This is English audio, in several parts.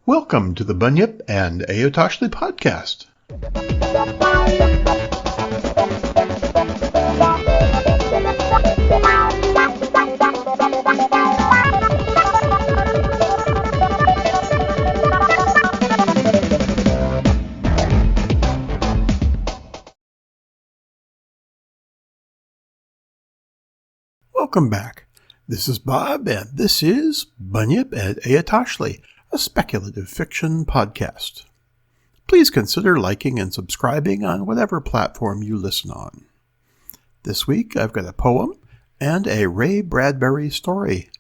Welcome to the Bunyip and Ayotoshli podcast. Welcome back. This is Bob, and this is Bunyip and Ayotoshli, a speculative fiction podcast. Please consider liking and subscribing on whatever platform you listen on. This week, I've got a poem and a Ray Bradbury story.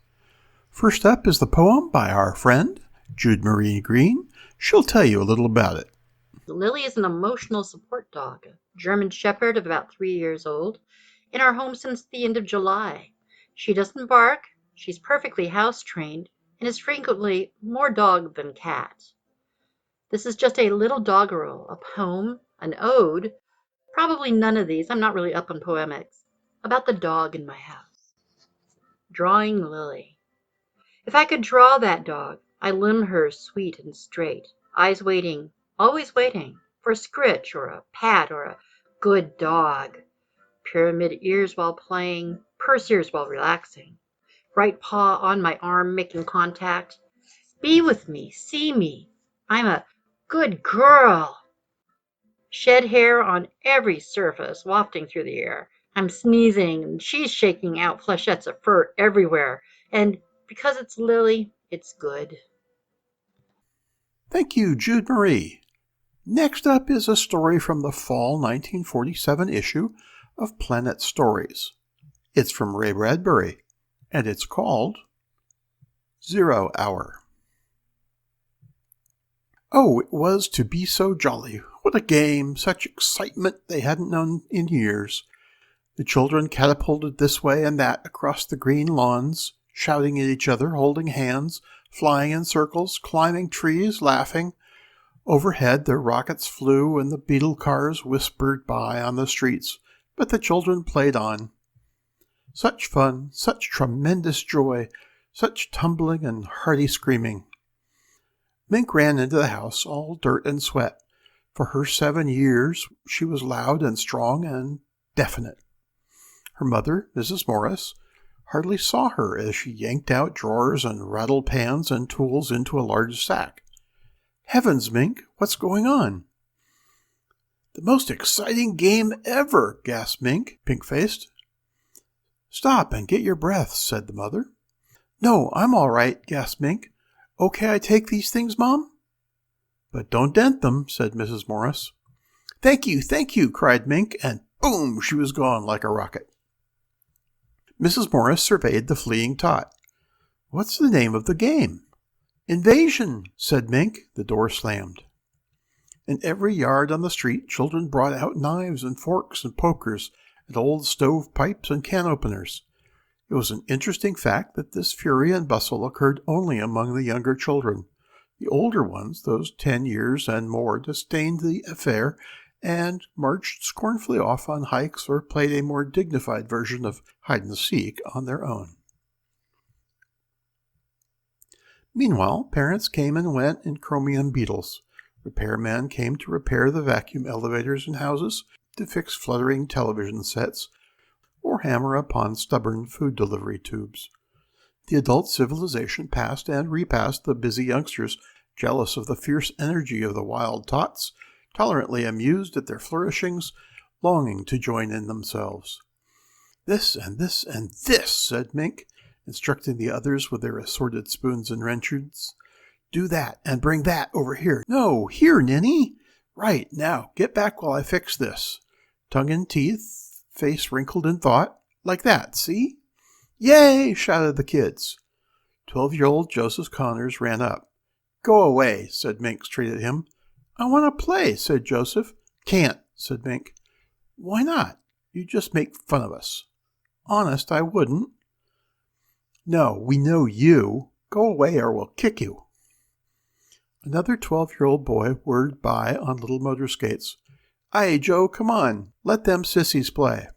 First up is the poem by our friend, Jude Marie Green. She'll tell you a little about it. Lily is an emotional support dog, a German Shepherd of about 3 years old, in our home since the end of July. She doesn't bark, she's perfectly house-trained, and is frequently more dog than cat. This is just a little doggerel, a poem, an ode, probably none of these, I'm not really up on poemics, about the dog in my house. Drawing Lily. If I could draw that dog, I'd limn her sweet and straight, eyes waiting, always waiting, for a scritch or a pat or a good dog. Pyramid ears while playing, purse ears while relaxing. Right paw on my arm making contact. Be with me, see me. I'm a good girl. Shed hair on every surface wafting through the air. I'm sneezing and she's shaking out flechettes of fur everywhere. And because it's Lily, it's good. Thank you, Jude Marie. Next up is a story from the fall 1947 issue of Planet Stories. It's from Ray Bradbury, and it's called 0 Hour. Oh, it was to be so jolly. What a game, such excitement they hadn't known in years. The children catapulted this way and that across the green lawns, shouting at each other, holding hands, flying in circles, climbing trees, laughing. Overhead their rockets flew and the beetle cars whispered by on the streets, but the children played on. Such fun, such tremendous joy, such tumbling and hearty screaming. Mink ran into the house, all dirt and sweat. For her 7 years, she was loud and strong and definite. Her mother, Mrs. Morris, hardly saw her as she yanked out drawers and rattled pans and tools into a large sack. Heavens, Mink, what's going on? The most exciting game ever, gasped Mink, pink-faced. Stop and get your breath, said the mother. No, I'm all right, gasped Mink. Okay, I take these things, Mom? But don't dent them, said Mrs. Morris. Thank you, cried Mink, and boom, she was gone like a rocket. Mrs. Morris surveyed the fleeing tot. What's the name of the game? Invasion, said Mink. The door slammed. In every yard on the street, children brought out knives and forks and pokers and old stove pipes and can openers. It was an interesting fact that this fury and bustle occurred only among the younger children. The older ones, those 10 years and more, disdained the affair and marched scornfully off on hikes or played a more dignified version of hide-and-seek on their own. Meanwhile, parents came and went in chromium beetles. Repairmen came to repair the vacuum elevators in houses, to fix fluttering television sets, or hammer upon stubborn food delivery tubes. The adult civilization passed and repassed the busy youngsters, jealous of the fierce energy of the wild tots, tolerantly amused at their flourishings, longing to join in themselves. This and this and this, said Mink, instructing the others with their assorted spoons and wrenches. Do that, and bring that over here. No, here, Ninny. Right, now, get back while I fix this. Tongue in teeth, face wrinkled in thought, like that, see? Yay, shouted the kids. 12-year-old Joseph Connors ran up. Go away, said Mink straight at him. I want to play, said Joseph. Can't, said Mink. Why not? You just make fun of us. Honest, I wouldn't. No, we know you. Go away or we'll kick you. Another 12-year-old boy whirred by on little motor skates. Aye, Joe, come on. Let them sissies play.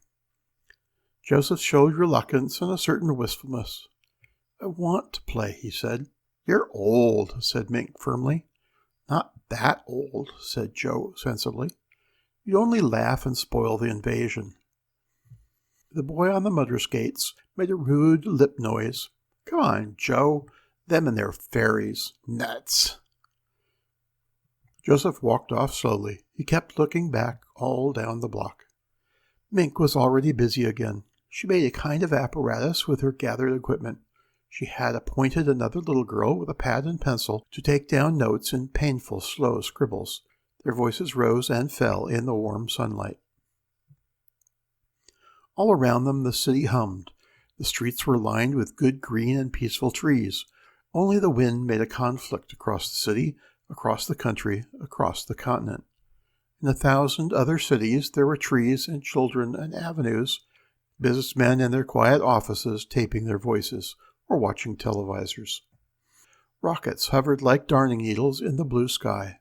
Joseph showed reluctance and a certain wistfulness. I want to play, he said. You're old, said Mink firmly. Not that old, said Joe sensibly. You'd only laugh and spoil the invasion. The boy on the motor skates made a rude lip noise. Come on, Joe. Them and their fairies. Nuts. Joseph walked off slowly. He kept looking back all down the block. Mink was already busy again. She made a kind of apparatus with her gathered equipment. She had appointed another little girl with a pad and pencil to take down notes in painful, slow scribbles. Their voices rose and fell in the warm sunlight. All around them the city hummed. The streets were lined with good green and peaceful trees. Only the wind made a conflict across the city, across the country, across the continent. In 1,000 other cities there were trees and children and avenues, businessmen in their quiet offices taping their voices or watching televisors. Rockets hovered like darning needles in the blue sky.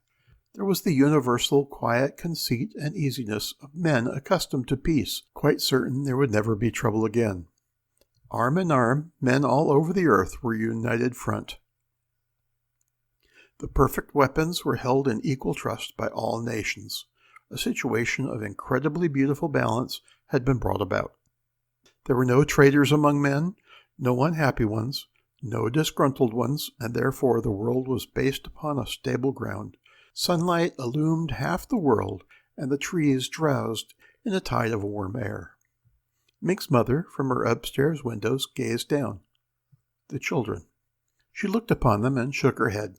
There was the universal quiet conceit and easiness of men accustomed to peace, quite certain there would never be trouble again. Arm in arm, men all over the earth were united front. The perfect weapons were held in equal trust by all nations. A situation of incredibly beautiful balance had been brought about. There were no traitors among men, no unhappy ones, no disgruntled ones, and therefore the world was based upon a stable ground. Sunlight illumined half the world, and the trees drowsed in a tide of warm air. Mink's mother, from her upstairs windows, gazed down. The children. She looked upon them and shook her head.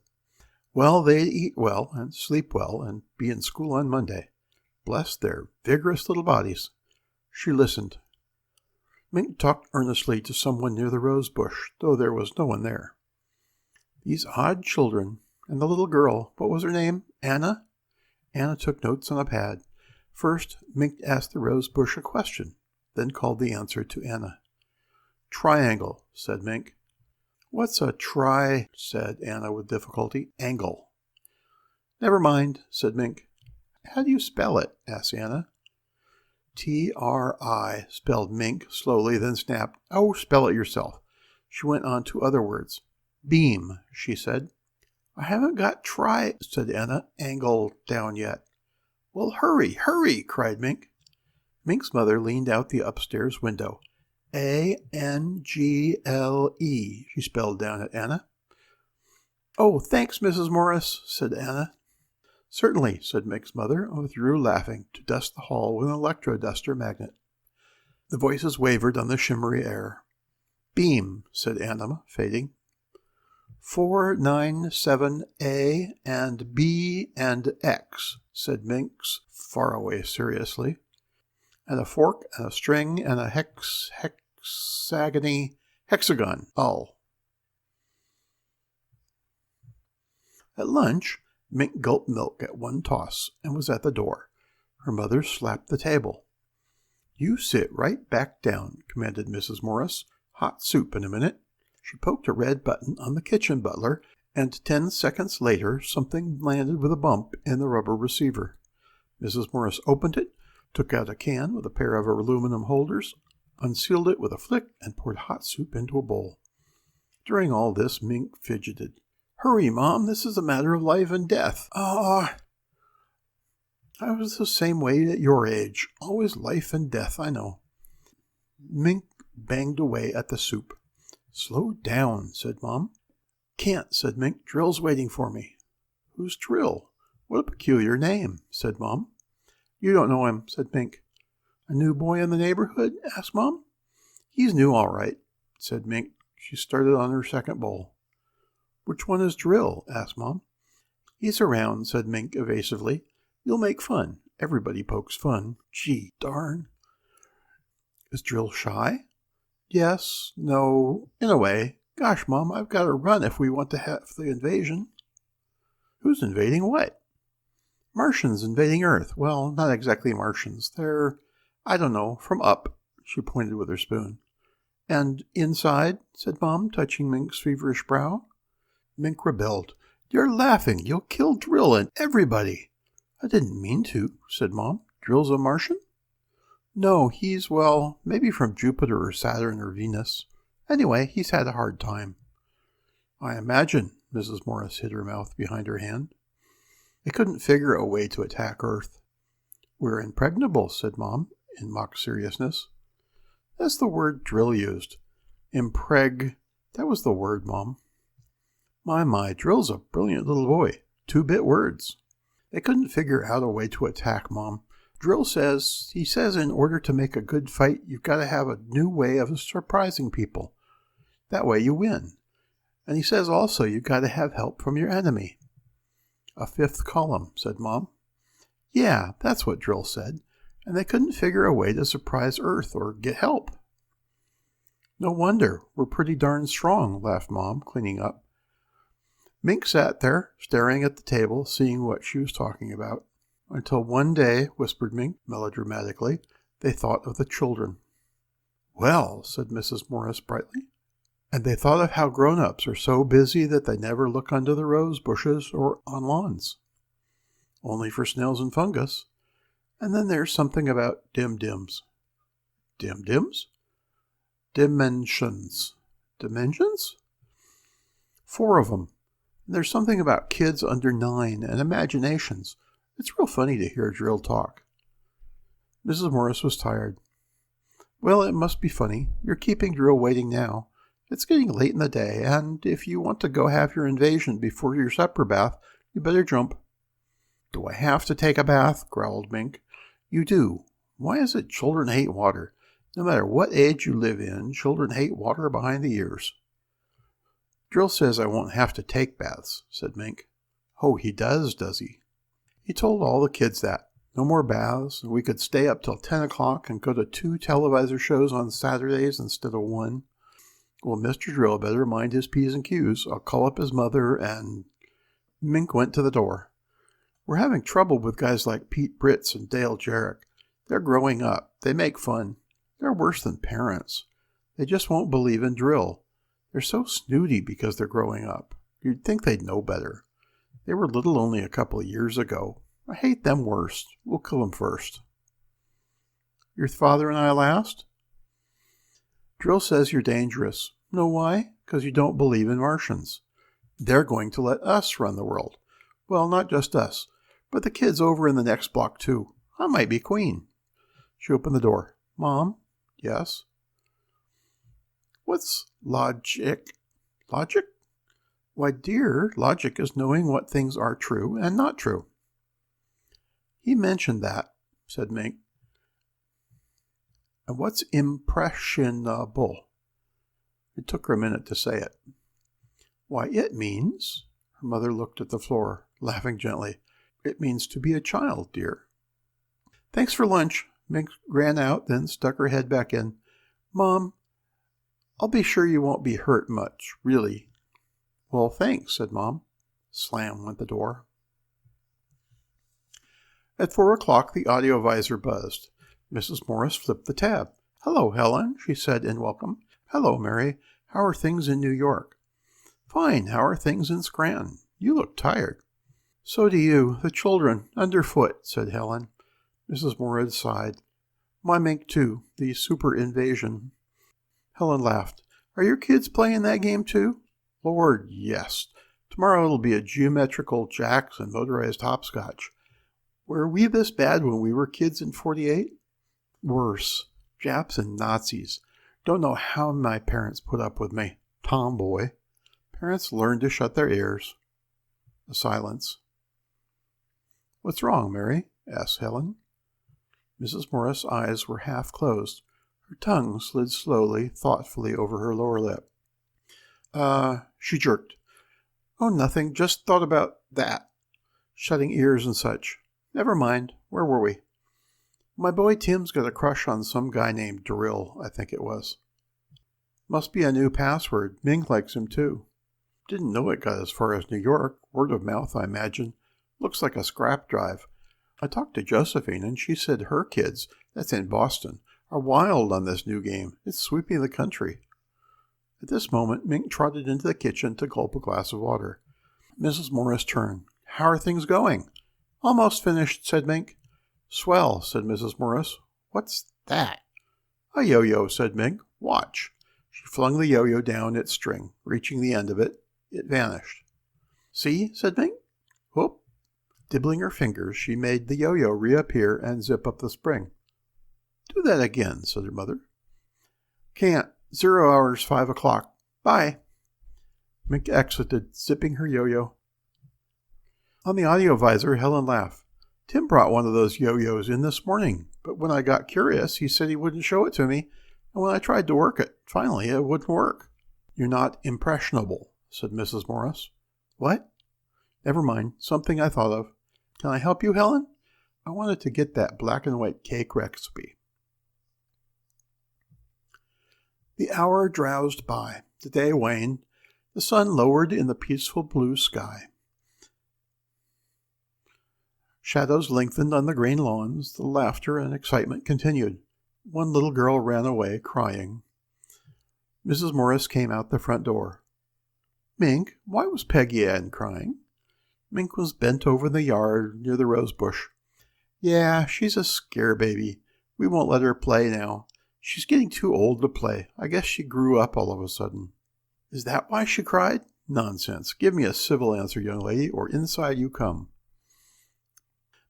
Well, they'd eat well and sleep well and be in school on Monday. Bless their vigorous little bodies. She listened. Mink talked earnestly to someone near the rose bush, though there was no one there. These odd children, and the little girl, what was her name? Anna? Anna took notes on a pad. First, Mink asked the rose bush a question, then called the answer to Anna. Triangle, said Mink. What's a said Anna with difficulty. Angle. Never mind, said Mink. How do you spell it? Asked Anna. T-R-I, spelled Mink slowly, then snapped. Oh, spell it yourself. She went on to other words. Beam, she said. I haven't got said Anna, angle down yet. Well, hurry, hurry, cried Mink. Mink's mother leaned out the upstairs window. A-N-G-L-E, she spelled down at Anna. Oh, thanks, Mrs. Morris, said Anna. Certainly, said Mink's mother, and withdrew laughing to dust the hall with an electro-duster magnet. The voices wavered on the shimmery air. Beam, said Anna, fading. 497A and B and X, said Mink's far away seriously. And a fork and a string and a hexagon, all. At lunch, Mink gulped milk at one toss and was at the door. Her mother slapped the table. You sit right back down, commanded Mrs. Morris. Hot soup in a minute. She poked a red button on the kitchen butler, and 10 seconds later something landed with a bump in the rubber receiver. Mrs. Morris opened it, took out a can with a pair of aluminum holders, unsealed it with a flick, and poured hot soup into a bowl. During all this, Mink fidgeted. Hurry, Mom, this is a matter of life and death. I was the same way at your age. Always life and death, I know. Mink banged away at the soup. Slow down, said Mom. Can't, said Mink. Drill's waiting for me. Who's Drill? What a peculiar name, said Mom. You don't know him, said Mink. A new boy in the neighborhood? Asked Mom. He's new, all right, said Mink. She started on her second bowl. Which one is Drill? Asked Mom. He's around, said Mink evasively. You'll make fun. Everybody pokes fun. Gee, darn. Is Drill shy? Yes, no, in a way. Gosh, Mom, I've got to run if we want to have the invasion. Who's invading what? Martians invading Earth. Well, not exactly Martians. They're, I don't know, from up. She pointed with her spoon. And inside, said Mom, touching Mink's feverish brow. Mink rebelled. You're laughing. You'll kill Drill and everybody. I didn't mean to, said Mom. Drill's a Martian? No, he's, well, maybe from Jupiter or Saturn or Venus. Anyway, he's had a hard time. I imagine, Mrs. Morris hid her mouth behind her hand. They couldn't figure a way to attack Earth. We're impregnable, said Mom, in mock seriousness. That's the word Drill used. That was the word, Mom. My, Drill's a brilliant little boy. 2-bit words. They couldn't figure out a way to attack, Mom. Drill says in order to make a good fight, you've got to have a new way of surprising people. That way you win. And he says also you've got to have help from your enemy. A 5th column, said Mom. Yeah, that's what Drill said. And they couldn't figure a way to surprise Earth or get help. No wonder. We're pretty darn strong, laughed Mom, cleaning up. Mink sat there, staring at the table, seeing what she was talking about. Until one day, whispered Mink melodramatically, they thought of the children. Well, said Mrs. Morris brightly. And they thought of how grown-ups are so busy that they never look under the rose bushes or on lawns. Only for snails and fungus. And then there's something about dim-dims. Dim-dims? Dimensions. Dimensions? 4 of them. And there's something about kids under 9 and imaginations. It's real funny to hear Drill talk. Mrs. Morris was tired. Well, it must be funny. You're keeping Drill waiting now. It's getting late in the day, and if you want to go have your invasion before your supper bath, you better jump. Do I have to take a bath? Growled Mink. You do. Why is it children hate water? No matter what age you live in, children hate water behind the ears. Drill says I won't have to take baths, said Mink. Oh, he does he? He told all the kids that. No more baths, and we could stay up till 10 o'clock and go to 2 televisor shows on Saturdays instead of 1. Well, Mr. Drill better mind his P's and Q's. I'll call up his mother and... Mink went to the door. We're having trouble with guys like Pete Britz and Dale Jarrett. They're growing up. They make fun. They're worse than parents. They just won't believe in Drill. They're so snooty because they're growing up. You'd think they'd know better. They were little only a couple of years ago. I hate them worst. We'll kill them first. Your father and I last? Drill says you're dangerous. Know why? Because you don't believe in Martians. They're going to let us run the world. Well, not just us, but the kids over in the next block too. I might be queen. She opened the door. Mom? Yes? What's logic? Logic? Why, dear, logic is knowing what things are true and not true. He mentioned that, said Mink. And what's impressionable? It took her a minute to say it. Why, it means... Her mother looked at the floor, laughing gently. It means to be a child, dear. Thanks for lunch. Mink ran out, then stuck her head back in. Mom, I'll be sure you won't be hurt much, really. Well, thanks, said Mom. Slam went the door. At 4 o'clock, the audio visor buzzed. Mrs. Morris flipped the tab. Hello, Helen, she said in welcome. Hello, Mary. How are things in New York? Fine. How are things in Scranton? You look tired. So do you. The children, underfoot, said Helen. Mrs. Morris sighed. My Mink, too. The super invasion. Helen laughed. Are your kids playing that game, too? Lord, yes. Tomorrow it'll be a geometrical jacks and motorized hopscotch. Were we this bad when we were kids in 48? Worse. Japs and Nazis. Don't know how my parents put up with me. Tomboy. Parents learn to shut their ears. A silence. What's wrong, Mary? Asked Helen. Mrs. Morris' eyes were half closed. Her tongue slid slowly, thoughtfully over her lower lip. She jerked. Oh, nothing. Just thought about that. Shutting ears and such. Never mind. Where were we? My boy Tim's got a crush on some guy named Drill, I think it was. Must be a new password. Mink likes him, too. Didn't know it got as far as New York. Word of mouth, I imagine. Looks like a scrap drive. I talked to Josephine, and she said her kids, that's in Boston, are wild on this new game. It's sweeping the country. At this moment, Mink trotted into the kitchen to gulp a glass of water. Mrs. Morris turned. How are things going? Almost finished, said Mink. Swell, said Mrs. Morris. What's that? A yo-yo, said Mink. Watch. She flung the yo-yo down its string. Reaching the end of it, it vanished. See, said Mink. Whoop. Dibbling her fingers, she made the yo-yo reappear and zip up the spring. Do that again, said her mother. Can't. 0 hours, 5 o'clock. Bye. Mink exited, zipping her yo-yo. On the audio visor, Helen laughed. Tim brought one of those yo-yos in this morning, but when I got curious, he said he wouldn't show it to me, and when I tried to work it, finally it wouldn't work. You're not impressionable, said Mrs. Morris. What? Never mind, something I thought of. Can I help you, Helen? I wanted to get that black and white cake recipe. The hour drowsed by. The day waned. The sun lowered in the peaceful blue sky. Shadows lengthened on the green lawns. The laughter and excitement continued. One little girl ran away, crying. Mrs. Morris came out the front door. Mink, why was Peggy Ann crying? Mink was bent over the yard near the rose bush. Yeah, she's a scare baby. We won't let her play now. She's getting too old to play. I guess she grew up all of a sudden. Is that why she cried? Nonsense. Give me a civil answer, young lady, or inside you come.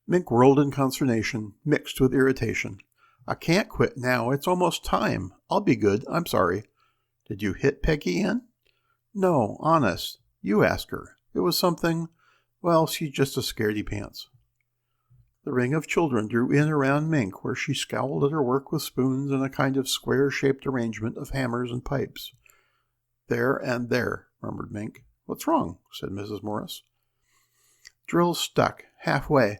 Mink whirled in consternation, mixed with irritation. I can't quit now. It's almost time. I'll be good. I'm sorry. Did you hit Peggy Ann? No, honest. You ask her. It was something. Well, she's just a scaredy pants. The ring of children drew in around Mink, where she scowled at her work with spoons and a kind of square-shaped arrangement of hammers and pipes. There and there, murmured Mink. What's wrong? Said Mrs. Morris. Drill's stuck, halfway.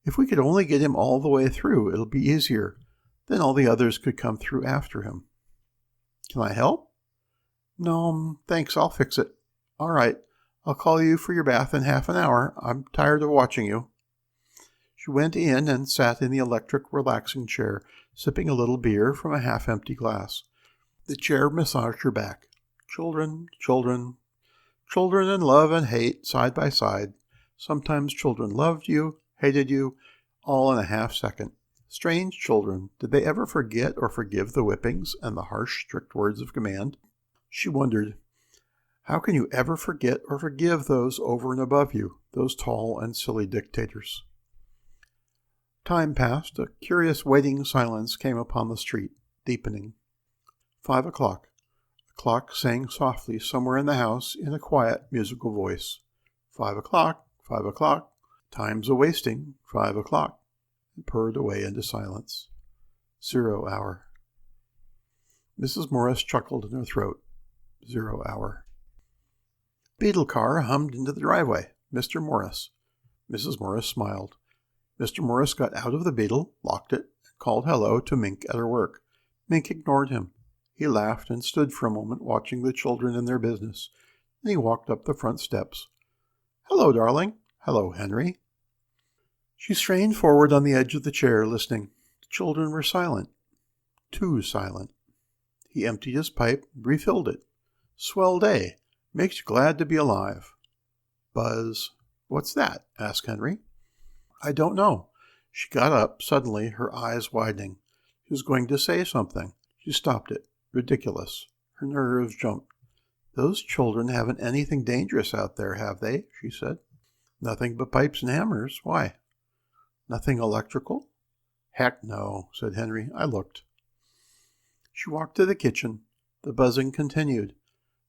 If we could only get him all the way through, it'll be easier. Then all the others could come through after him. Can I help? No, thanks, I'll fix it. All right, I'll call you for your bath in half an hour. I'm tired of watching you. She went in and sat in the electric relaxing chair, sipping a little beer from a half-empty glass. The chair massaged her back. Children, children, children in love and hate, side by side. Sometimes children loved you, hated you, all in a half-second. Strange children, did they ever forget or forgive the whippings and the harsh, strict words of command? She wondered, how can you ever forget or forgive those over and above you, those tall and silly dictators? Time passed. A curious waiting silence came upon the street, deepening. 5 o'clock. A clock sang softly somewhere in the house in a quiet, musical voice. 5 o'clock, 5 o'clock. Time's a-wasting, 5 o'clock. And purred away into silence. 0 hour. Mrs. Morris chuckled in her throat. 0 hour. Beetle car hummed into the driveway. Mr. Morris. Mrs. Morris smiled. Mr. Morris got out of the Beetle, locked it, and called hello to Mink at her work. Mink ignored him. He laughed and stood for a moment watching the children and their business. Then he walked up the front steps. Hello, darling. Hello, Henry. She strained forward on the edge of the chair, listening. The children were silent. Too silent. He emptied his pipe, refilled it. Swell day. Makes you glad to be alive. Buzz. What's that? Asked Henry. I don't know. She got up, suddenly, her eyes widening. She was going to say something. She stopped it. Ridiculous. Her nerves jumped. Those children haven't anything dangerous out there, have they? She said. Nothing but pipes and hammers. Why? Nothing electrical? Heck no, said Henry. I looked. She walked to the kitchen. The buzzing continued.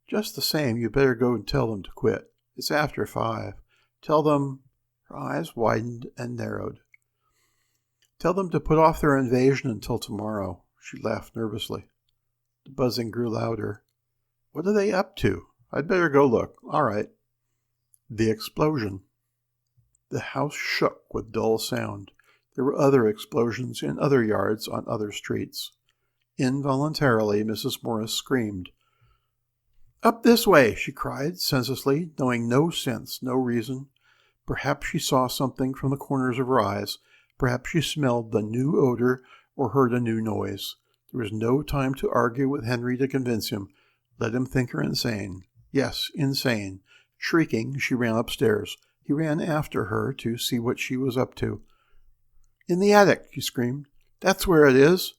Just the same, you better go and tell them to quit. It's after 5. Tell them... Her eyes widened and narrowed. Tell them to put off their invasion until tomorrow. She laughed nervously. The buzzing grew louder. What are they up to? I'd better go look. All right. The explosion. The house shook with dull sound. There were other explosions in other yards on other streets. Involuntarily, Mrs. Morris screamed. Up this way, she cried, senselessly, knowing no sense, no reason. Perhaps she saw something from the corners of her eyes. Perhaps she smelled the new odor or heard a new noise. There was no time to argue with Henry to convince him. Let him think her insane. Yes, insane. Shrieking, she ran upstairs. He ran after her to see what she was up to. In the attic, she screamed. That's where it is.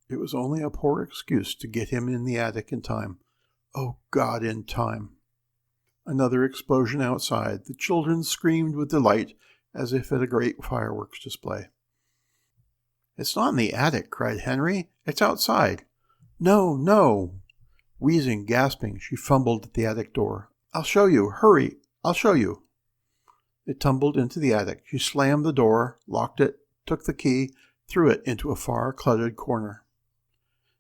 It was only a poor excuse to get him in the attic in time. Oh, God, in time. Another explosion outside. The children screamed with delight as if at a great fireworks display. "It's not in the attic," cried Henry. "It's outside." "No, no." Wheezing, gasping, she fumbled at the attic door. "I'll show you. Hurry, I'll show you." It tumbled into the attic. She slammed the door, locked it, took the key, threw it into a far cluttered corner.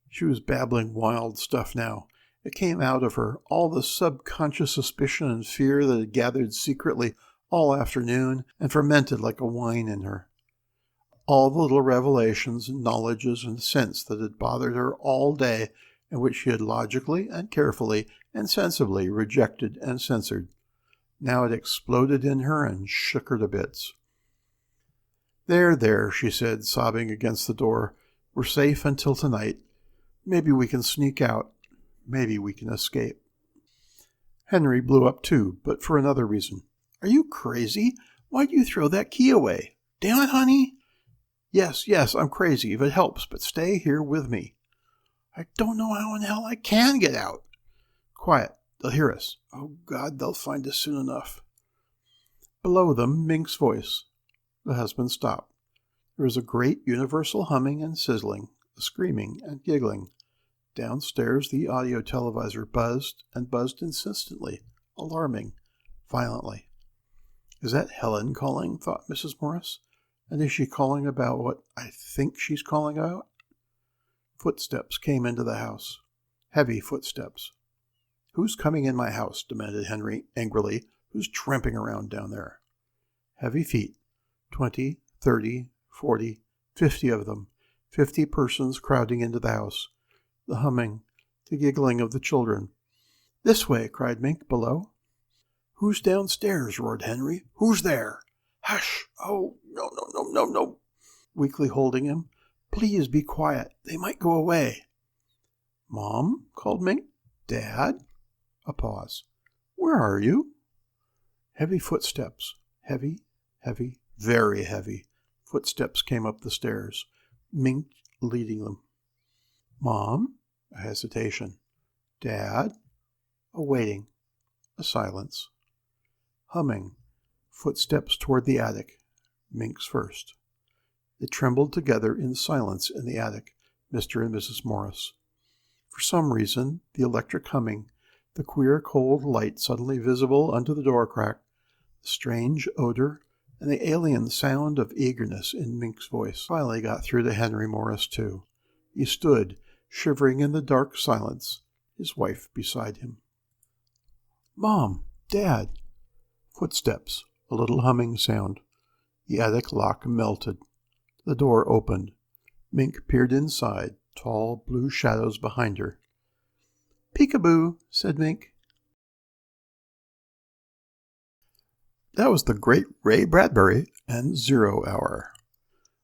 She was babbling wild stuff now. It came out of her, all the subconscious suspicion and fear that had gathered secretly all afternoon and fermented like a wine in her. All the little revelations and knowledges and sense that had bothered her all day and which she had logically and carefully and sensibly rejected and censored. Now it exploded in her and shook her to bits. There, she said, sobbing against the door. "We're safe until tonight. Maybe we can sneak out. Maybe we can escape." Henry blew up too, but for another reason. "Are you crazy? Why'd you throw that key away? Damn it, honey." Yes, I'm crazy, if it helps, but stay here with me." "I don't know how in hell I can get out." "Quiet. They'll hear us. Oh, God, they'll find us soon enough." Below them, Mink's voice. The husband stopped. There was a great universal humming and sizzling, a screaming and giggling. Downstairs, the audio televisor buzzed and buzzed insistently, alarming, violently. "Is that Helen calling?" thought Mrs. Morris. "And is she calling about what I think she's calling about?" Footsteps came into the house. Heavy footsteps. "Who's coming in my house?" demanded Henry angrily. "Who's tramping around down there?" Heavy feet. 20, 30, 40, 50 of them. 50 persons crowding into the house. The humming, the giggling of the children. "This way!" cried Mink below. "Who's downstairs?" roared Henry. "Who's there?" "Hush! Oh, no. Weakly holding him. "Please be quiet. They might go away." "Mom?" called Mink. "Dad?" A pause. "Where are you?" Heavy footsteps. Heavy, very heavy. Footsteps came up the stairs. Mink leading them. "Mom?" A hesitation. "Dad?" A waiting. A silence. Humming. Footsteps toward the attic. Mink's first. They trembled together in silence in the attic, Mr. and Mrs. Morris. For some reason, the electric humming, the queer cold light suddenly visible under the door crack, the strange odor, and the alien sound of eagerness in Mink's voice finally got through to Henry Morris, too. He stood, shivering in the dark silence, his wife beside him. "Mom! Dad!" Footsteps, a little humming sound. The attic lock melted. The door opened. Mink peered inside, tall blue shadows behind her. "Peekaboo," said Mink. That was the great Ray Bradbury and 0 Hour.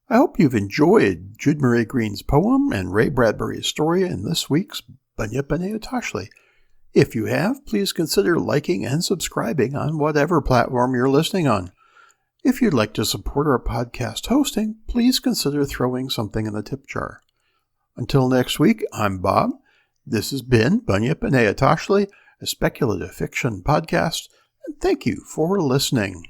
I hope you've enjoyed Jude Murray Green's poem and Ray Bradbury's story in this week's Bunyip and Eotoshli. If you have, please consider liking and subscribing on whatever platform you're listening on. If you'd like to support our podcast hosting, please consider throwing something in the tip jar. Until next week, I'm Bob. This has been Bunyip and Eotoshli, a speculative fiction podcast, and thank you for listening.